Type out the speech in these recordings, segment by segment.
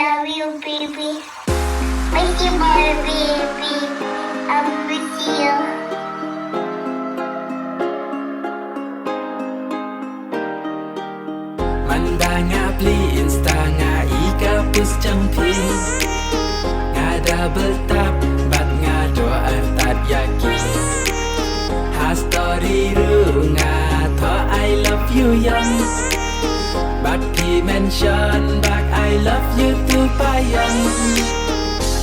love you, baby. Miss you more, baby. I'm with you. Manda nga pli insta nga ika pus jampi nga double tap bat nga do artat yaki ha story ru nga tho I love you young bat ki mention back I love you too pa young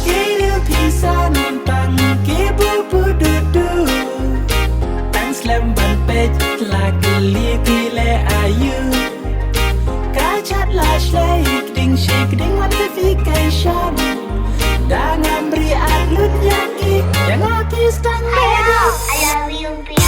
kiru pisan pang ki bu bu du du tang slam ban page la geli pile ayu Flashlight, ding shake, ding notification. Dan beri alun yaki, yang hati stand beda. I love you, baby.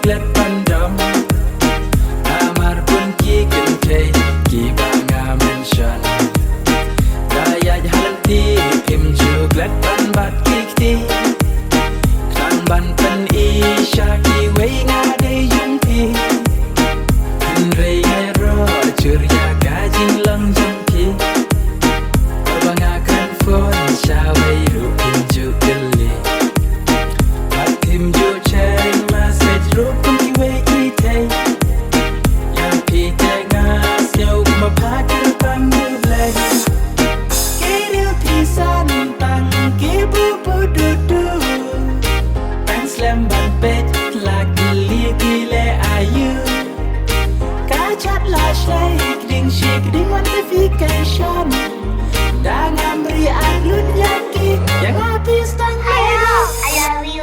Let pandam Amar pun ki kente Ki banga mention Daya jalanti Kim juglet pan bat kikti Klang ban pen isya Ki wei ngade yungti Henry ngero Curya gajing lang jangki Perbangakan phone Syawai rukin jugeli Bat kim jugchen Rup kung kiwe itay Yang pitay ngas Yaw mapakir pang nublay Kiril pisan pang kibu bududu Pang slam ban pet Lagi gile ayu Kacat flashlight Ding shake ding notification Dan beri alun yaki Yang hati stang beda. I love you.